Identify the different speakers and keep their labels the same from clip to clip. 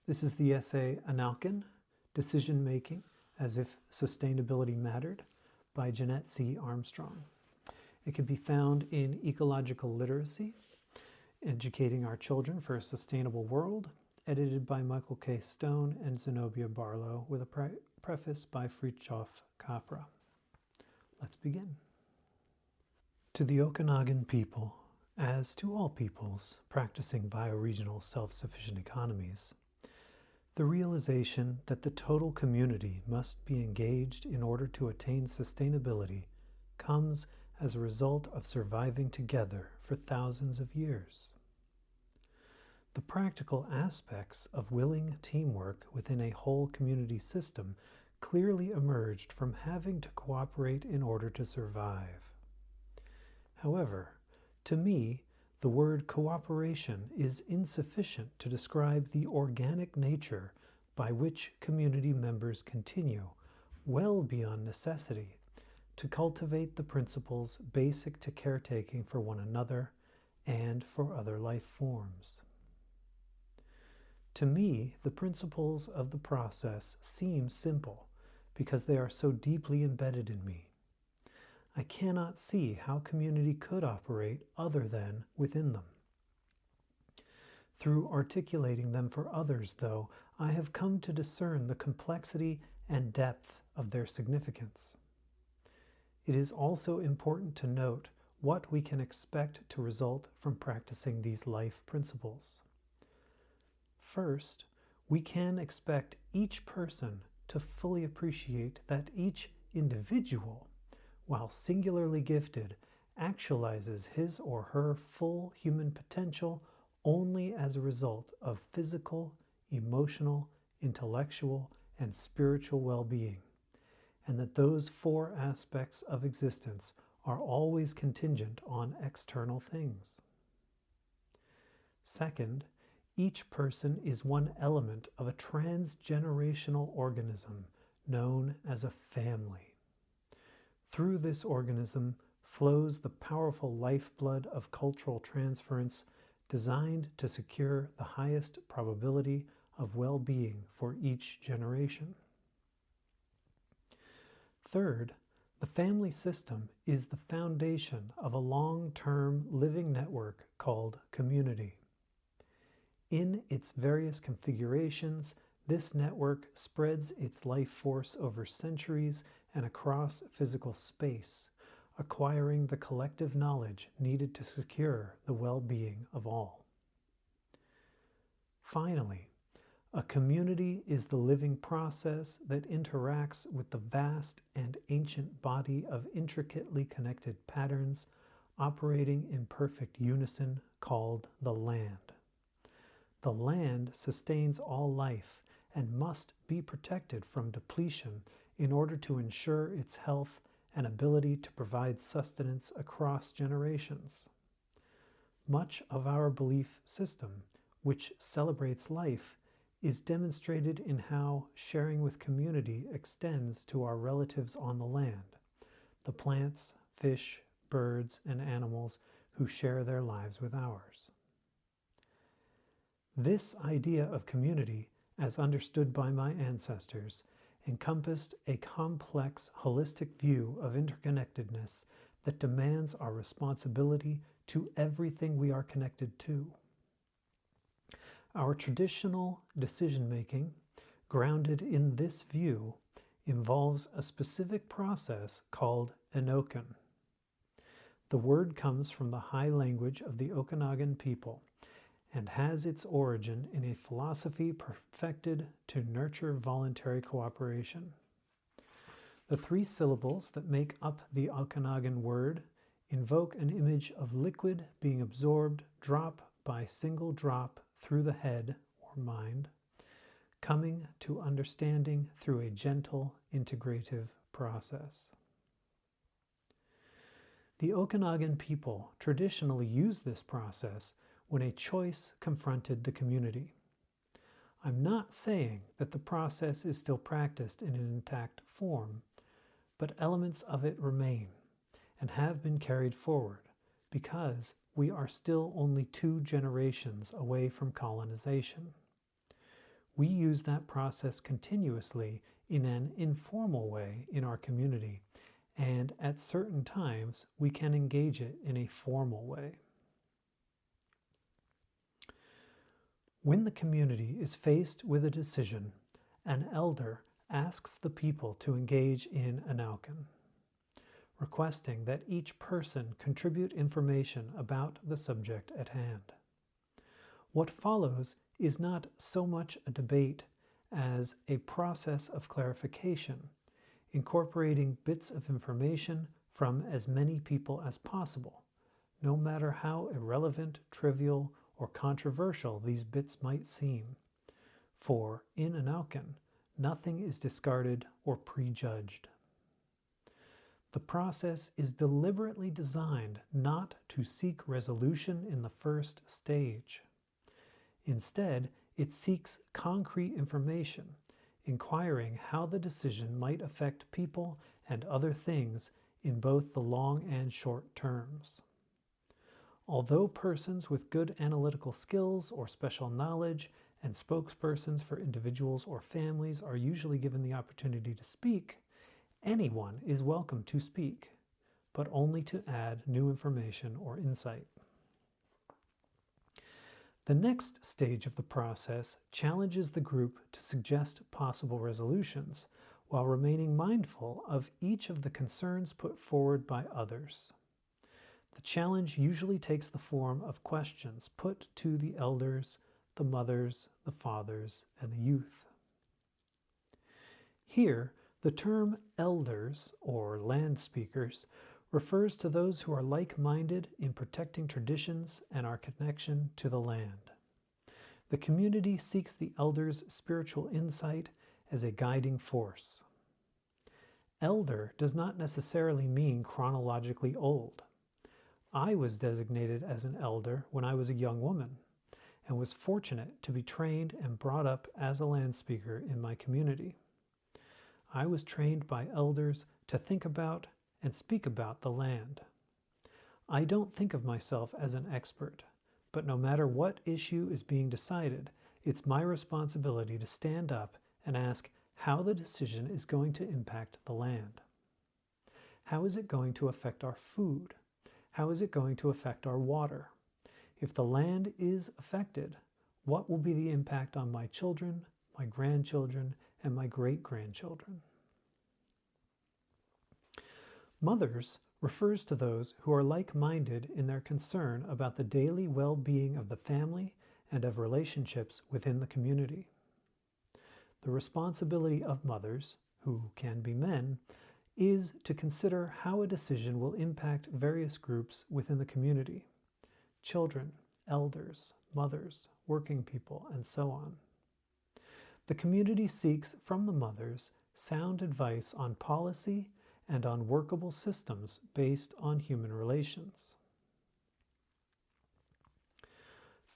Speaker 1: This is the essay Analkin, Decision Making as if Sustainability Mattered by Jeanette C. Armstrong. It can be found in Ecological Literacy, Educating Our Children for a Sustainable World, edited by Michael K. Stone and Zenobia Barlow, with a preface by Fritjof Capra. Let's begin. To the Okanagan people, as to all peoples practicing bioregional self-sufficient economies, the realization that the total community must be engaged in order to attain sustainability comes as a result of surviving together for thousands of years. The practical aspects of willing teamwork within a whole community system clearly emerged from having to cooperate in order to survive. However, to me, the word cooperation is insufficient to describe the organic nature by which community members continue, well beyond necessity, to cultivate the principles basic to caretaking for one another and for other life forms. To me, the principles of the process seem simple because they are so deeply embedded in me. I cannot see how community could operate other than within them. Through articulating them for others, though, I have come to discern the complexity and depth of their significance. It is also important to note what we can expect to result from practicing these life principles. First, we can expect each person to fully appreciate that each individual, while singularly gifted, actualizes his or her full human potential only as a result of physical, emotional, intellectual, and spiritual well-being, and that those four aspects of existence are always contingent on external things. Second, each person is one element of a transgenerational organism known as a family. Through this organism flows the powerful lifeblood of cultural transference designed to secure the highest probability of well-being for each generation. Third, the family system is the foundation of a long-term living network called community. In its various configurations, this network spreads its life force over centuries and across physical space, acquiring the collective knowledge needed to secure the well-being of all. Finally, a community is the living process that interacts with the vast and ancient body of intricately connected patterns operating in perfect unison called the land. The land sustains all life and must be protected from depletion in order to ensure its health and ability to provide sustenance across generations. Much of our belief system, which celebrates life, is demonstrated in how sharing with community extends to our relatives on the land, the plants, fish, birds, and animals who share their lives with ours. This idea of community, as understood by my ancestors, encompassed a complex, holistic view of interconnectedness that demands our responsibility to everything we are connected to. Our traditional decision-making, grounded in this view, involves a specific process called enoken. The word comes from the high language of the Okanagan people and has its origin in a philosophy perfected to nurture voluntary cooperation. The three syllables that make up the Okanagan word invoke an image of liquid being absorbed drop by single drop through the head or mind, coming to understanding through a gentle integrative process. The Okanagan people traditionally used this process when a choice confronted the community. I'm not saying that the process is still practiced in an intact form, but elements of it remain and have been carried forward because we are still only 2 generations away from colonization. We use that process continuously in an informal way in our community, and at certain times we can engage it in a formal way. When the community is faced with a decision, an elder asks the people to engage in Anauken, requesting that each person contribute information about the subject at hand. What follows is not so much a debate as a process of clarification, incorporating bits of information from as many people as possible, no matter how irrelevant, trivial, or controversial these bits might seem. For in Anauken, nothing is discarded or prejudged. The process is deliberately designed not to seek resolution in the first stage. Instead, it seeks concrete information, inquiring how the decision might affect people and other things in both the long and short terms. Although persons with good analytical skills or special knowledge and spokespersons for individuals or families are usually given the opportunity to speak, anyone is welcome to speak, but only to add new information or insight. The next stage of the process challenges the group to suggest possible resolutions while remaining mindful of each of the concerns put forward by others. The challenge usually takes the form of questions put to the elders, the mothers, the fathers, and the youth. Here, the term elders, or land speakers, refers to those who are like-minded in protecting traditions and our connection to the land. The community seeks the elders' spiritual insight as a guiding force. Elder does not necessarily mean chronologically old. I was designated as an elder when I was a young woman, and was fortunate to be trained and brought up as a land speaker in my community. I was trained by elders to think about and speak about the land. I don't think of myself as an expert, but no matter what issue is being decided, it's my responsibility to stand up and ask how the decision is going to impact the land. How is it going to affect our food? How is it going to affect our water? If the land is affected, what will be the impact on my children, my grandchildren, and my great-grandchildren? Mothers refers to those who are like-minded in their concern about the daily well-being of the family and of relationships within the community. The responsibility of mothers, who can be men, is to consider how a decision will impact various groups within the community: children, elders, mothers, working people, and so on. The community seeks from the mothers sound advice on policy and on workable systems based on human relations.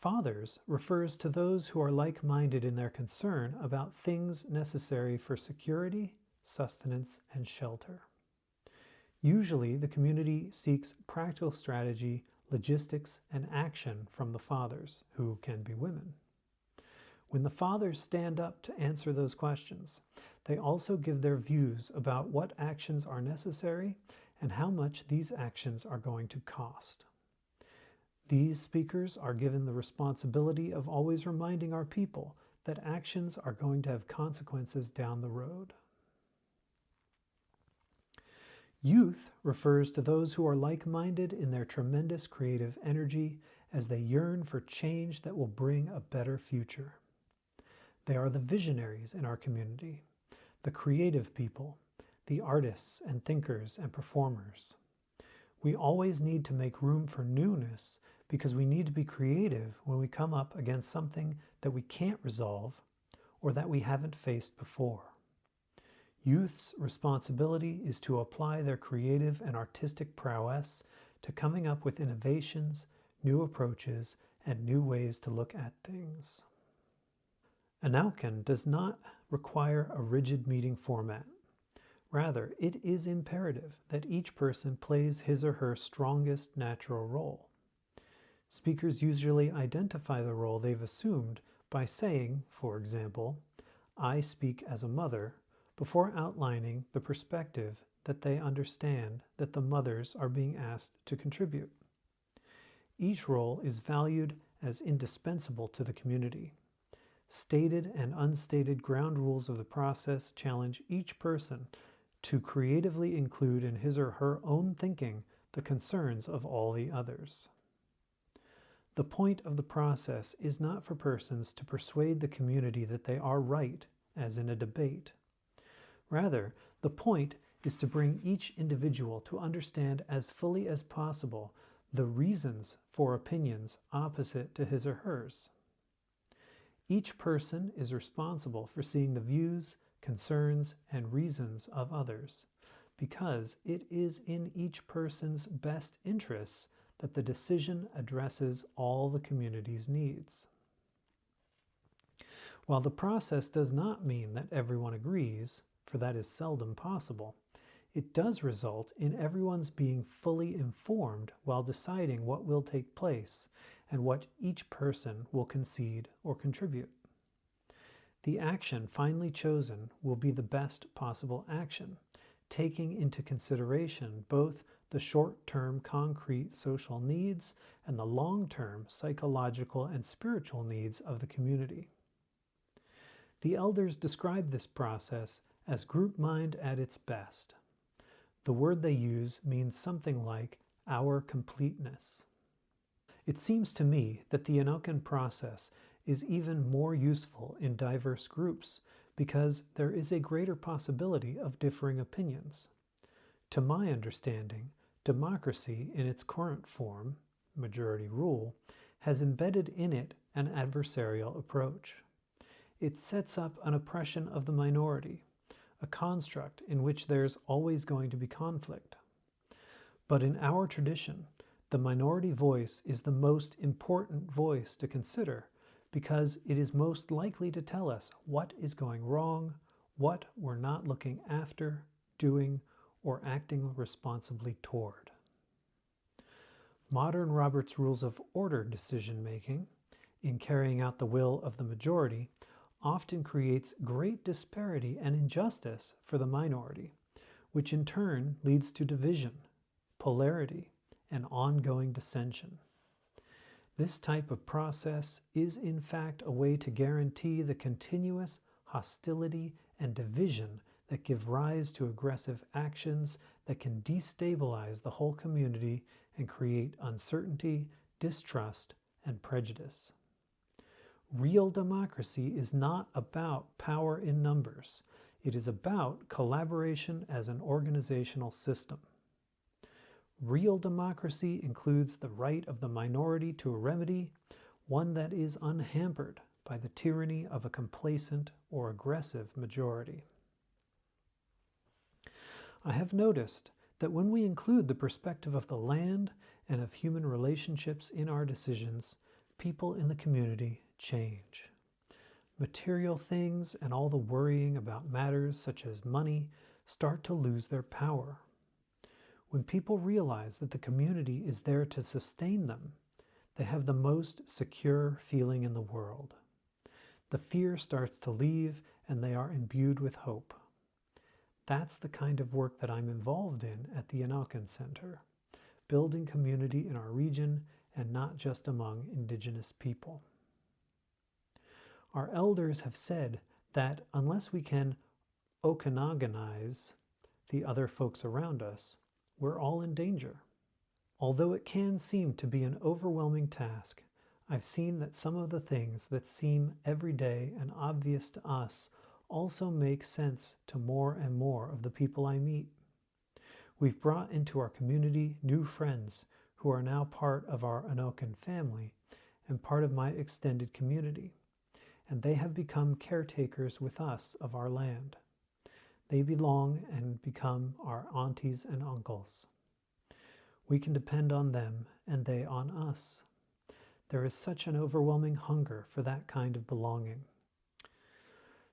Speaker 1: Fathers refers to those who are like-minded in their concern about things necessary for security, sustenance, and shelter. Usually, the community seeks practical strategy, logistics, and action from the fathers, who can be women. When the fathers stand up to answer those questions, they also give their views about what actions are necessary and how much these actions are going to cost. These speakers are given the responsibility of always reminding our people that actions are going to have consequences down the road. Youth refers to those who are like-minded in their tremendous creative energy as they yearn for change that will bring a better future. They are the visionaries in our community, the creative people, the artists and thinkers and performers. We always need to make room for newness because we need to be creative when we come up against something that we can't resolve or that we haven't faced before. Youth's responsibility is to apply their creative and artistic prowess to coming up with innovations, new approaches, and new ways to look at things. Anauken does not require a rigid meeting format. Rather, it is imperative that each person plays his or her strongest natural role. Speakers usually identify the role they've assumed by saying, for example, "I speak as a mother," before outlining the perspective that they understand that the mothers are being asked to contribute. Each role is valued as indispensable to the community. Stated and unstated ground rules of the process challenge each person to creatively include in his or her own thinking the concerns of all the others. The point of the process is not for persons to persuade the community that they are right, as in a debate. Rather, the point is to bring each individual to understand as fully as possible the reasons for opinions opposite to his or hers. Each person is responsible for seeing the views, concerns, and reasons of others, because it is in each person's best interests that the decision addresses all the community's needs. While the process does not mean that everyone agrees, for that is seldom possible, it does result in everyone's being fully informed while deciding what will take place and what each person will concede or contribute. The action finally chosen will be the best possible action, taking into consideration both the short-term concrete social needs and the long-term psychological and spiritual needs of the community. The elders describe this process as group mind at its best. The word they use means something like our completeness. It seems to me that the Enochian process is even more useful in diverse groups because there is a greater possibility of differing opinions. To my understanding, democracy in its current form, majority rule, has embedded in it an adversarial approach. It sets up an oppression of the minority, a construct in which there's always going to be conflict. But in our tradition, the minority voice is the most important voice to consider because it is most likely to tell us what is going wrong, what we're not looking after, doing, or acting responsibly toward. Modern Robert's Rules of Order decision-making, in carrying out the will of the majority, often creates great disparity and injustice for the minority, which in turn leads to division, polarity, and ongoing dissension. This type of process is in fact a way to guarantee the continuous hostility and division that give rise to aggressive actions that can destabilize the whole community and create uncertainty, distrust, and prejudice. Real democracy is not about power in numbers. It is about collaboration as an organizational system. Real democracy includes the right of the minority to a remedy, one that is unhampered by the tyranny of a complacent or aggressive majority. I have noticed that when we include the perspective of the land and of human relationships in our decisions, people in the community change. Material things and all the worrying about matters such as money start to lose their power. When people realize that the community is there to sustain them, they have the most secure feeling in the world. The fear starts to leave and they are imbued with hope. That's the kind of work that I'm involved in at the Enochian Center, building community in our region and not just among indigenous people. Our elders have said that unless we can Okanogonize the other folks around us, we're all in danger. Although it can seem to be an overwhelming task, I've seen that some of the things that seem everyday and obvious to us also make sense to more and more of the people I meet. We've brought into our community new friends who are now part of our Enochian family and part of my extended community, and they have become caretakers with us of our land. They belong and become our aunties and uncles. We can depend on them and they on us. There is such an overwhelming hunger for that kind of belonging.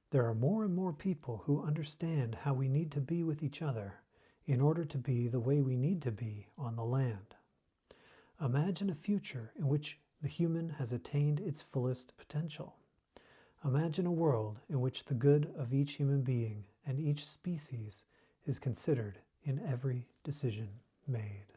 Speaker 1: There are more and more people who understand how we need to be with each other in order to be the way we need to be on the land. Imagine a future in which the human has attained its fullest potential. Imagine a world in which the good of each human being and each species is considered in every decision made.